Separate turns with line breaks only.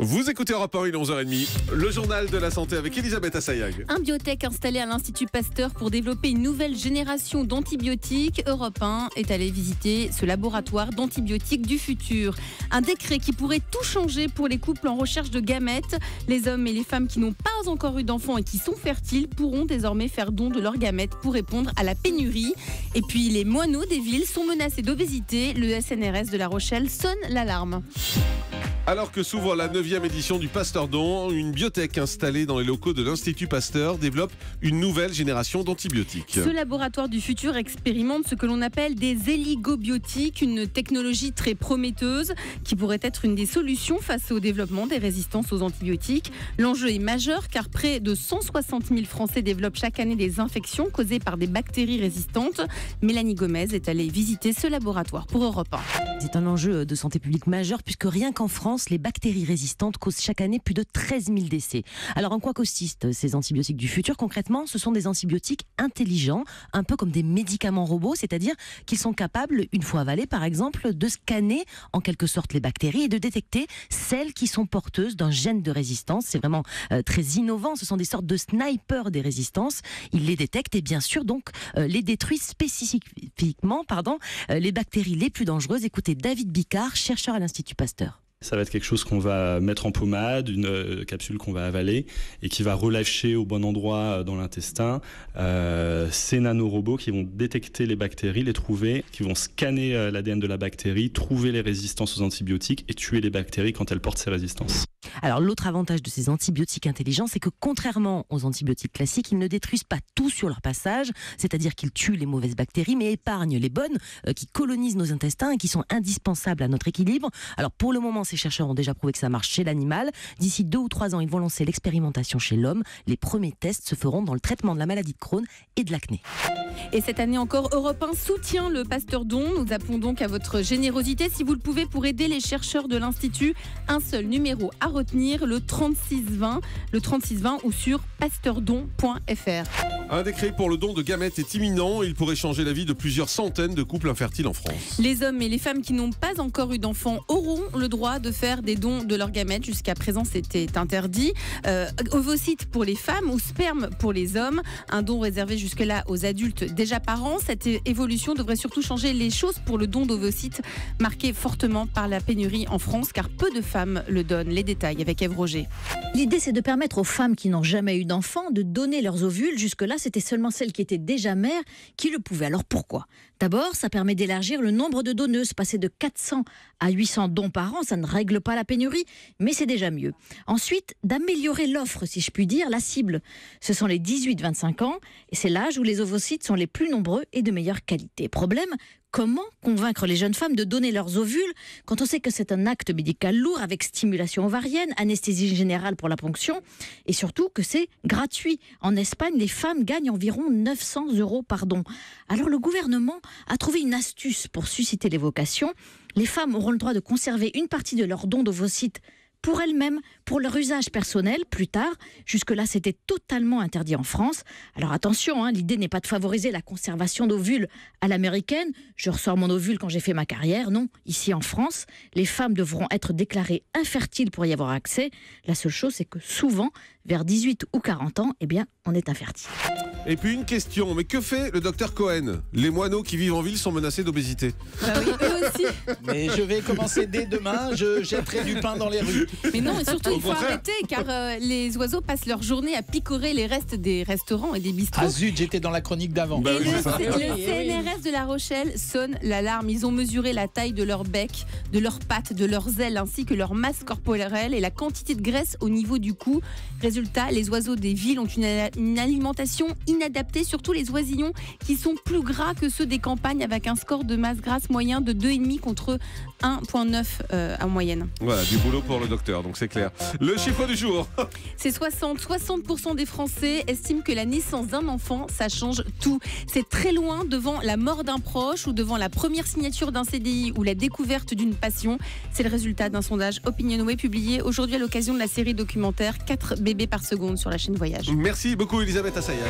Vous écoutez Europe 1, il est 11h30. Le journal de la santé avec Elisabeth Assayag.
Un biotech installé à l'Institut Pasteur pour développer une nouvelle génération d'antibiotiques. Europe 1 est allé visiter ce laboratoire d'antibiotiques du futur. Un décret qui pourrait tout changer pour les couples en recherche de gamètes. Les hommes et les femmes qui n'ont pas encore eu d'enfants et qui sont fertiles pourront désormais faire don de leurs gamètes pour répondre à la pénurie. Et puis les moineaux des villes sont menacés d'obésité. Le SNRS de La Rochelle sonne l'alarme.
Alors que s'ouvre la 9e édition du Pasteur Don, une biotech installée dans les locaux de l'Institut Pasteur développe une nouvelle génération d'antibiotiques.
Ce laboratoire du futur expérimente ce que l'on appelle des héligobiotiques, une technologie très prometteuse qui pourrait être une des solutions face au développement des résistances aux antibiotiques. L'enjeu est majeur car près de 160 000 Français développent chaque année des infections causées par des bactéries résistantes. Mélanie Gomez est allée visiter ce laboratoire pour Europe 1.
C'est un enjeu de santé publique majeur puisque rien qu'en France, les bactéries résistantes causent chaque année plus de 13 000 décès. Alors en quoi consistent ces antibiotiques du futur? Concrètement, ce sont des antibiotiques intelligents, un peu comme des médicaments robots, c'est-à-dire qu'ils sont capables, une fois avalés par exemple, de scanner en quelque sorte les bactéries et de détecter celles qui sont porteuses d'un gène de résistance. C'est vraiment très innovant, ce sont des sortes de snipers des résistances. Ils les détectent et bien sûr donc les détruisent spécifiquement les bactéries les plus dangereuses. Écoutez David Bicard, chercheur à l'Institut Pasteur.
Ça va être quelque chose qu'on va mettre en pommade, une capsule qu'on va avaler et qui va relâcher au bon endroit dans l'intestin ces nanorobots qui vont détecter les bactéries, les trouver, qui vont scanner l'ADN de la bactérie, trouver les résistances aux antibiotiques et tuer les bactéries quand elles portent ces résistances.
Alors l'autre avantage de ces antibiotiques intelligents, c'est que contrairement aux antibiotiques classiques, ils ne détruisent pas tout sur leur passage, c'est-à-dire qu'ils tuent les mauvaises bactéries, mais épargnent les bonnes qui colonisent nos intestins et qui sont indispensables à notre équilibre. Alors pour le moment, ces chercheurs ont déjà prouvé que ça marche chez l'animal. D'ici 2 ou 3 ans, ils vont lancer l'expérimentation chez l'homme. Les premiers tests se feront dans le traitement de la maladie de Crohn et de l'acné.
Et cette année encore, Europe 1 soutient le Pasteur Don. Nous appelons donc à votre générosité, si vous le pouvez, pour aider les chercheurs de l'Institut. Un seul numéro à retenir, le 3620 ou sur pasteurdon.fr.
Un décret pour le don de gamètes est imminent. Il pourrait changer la vie de plusieurs centaines de couples infertiles en France.
Les hommes et les femmes qui n'ont pas encore eu d'enfants auront le droit de faire des dons de leurs gamètes. Jusqu'à présent, c'était interdit. Ovocytes pour les femmes ou sperme pour les hommes. Un don réservé jusque-là aux adultes déjà parents. Cette évolution devrait surtout changer les choses pour le don d'ovocytes, marqué fortement par la pénurie en France, car peu de femmes le donnent. Les détails avec Ève Roger.
L'idée, c'est de permettre aux femmes qui n'ont jamais eu d'enfants de donner leurs ovules. Jusque-là, c'était seulement celles qui étaient déjà mères qui le pouvaient. Alors pourquoi ? D'abord, ça permet d'élargir le nombre de donneuses. Passer de 400 à 800 dons par an, ça ne règle pas la pénurie, mais c'est déjà mieux. Ensuite, d'améliorer l'offre, si je puis dire, la cible. Ce sont les 18-25 ans, et c'est l'âge où les ovocytes sont les plus nombreux et de meilleure qualité. Problème, comment convaincre les jeunes femmes de donner leurs ovules quand on sait que c'est un acte médical lourd avec stimulation ovarienne, anesthésie générale pour la ponction et surtout que c'est gratuit. En Espagne, les femmes gagnent environ 900 € par don. Alors le gouvernement a trouvé une astuce pour susciter les vocations. Les femmes auront le droit de conserver une partie de leurs dons d'ovocytes pour elles-mêmes, pour leur usage personnel, plus tard. Jusque-là, c'était totalement interdit en France. Alors attention, l'idée n'est pas de favoriser la conservation d'ovules à l'américaine. Je ressors mon ovule quand j'ai fait ma carrière. Non, ici en France, les femmes devront être déclarées infertiles pour y avoir accès. La seule chose, c'est que souvent, vers 18 ou 40 ans, on est infertile.
Et puis une question, mais que fait le docteur Cohen? Les moineaux qui vivent en ville sont menacés d'obésité.
Oui, eux aussi.
Mais je vais commencer dès demain, je jetterai du pain dans les rues.
Mais non, et surtout,
Au
il faut
contraire.
arrêter, car les oiseaux passent leur journée à picorer les restes des restaurants et des bistrots.
Ah zut, j'étais dans la chronique d'avant.
Bah
Et
oui,
le
c'est ça.
CNRS de La Rochelle sonne l'alarme. Ils ont mesuré la taille de leur bec, de leurs pattes, de leurs ailes, ainsi que leur masse corporelle et la quantité de graisse au niveau du cou. Résultat, les oiseaux des villes ont une alimentation inadaptée, surtout les oisillons qui sont plus gras que ceux des campagnes, avec un score de masse grasse moyen de 2,5 contre 1,9 en moyenne.
Voilà, du boulot pour le docteur, donc c'est clair. Le chiffre du jour.
C'est 60% des Français estiment que la naissance d'un enfant, ça change tout. C'est très loin devant la mort d'un proche ou devant la première signature d'un CDI ou la découverte d'une passion. C'est le résultat d'un sondage Opinionway publié aujourd'hui à l'occasion de la série documentaire 4 bébés par seconde sur la chaîne Voyage.
Merci beaucoup Elisabeth Assayag.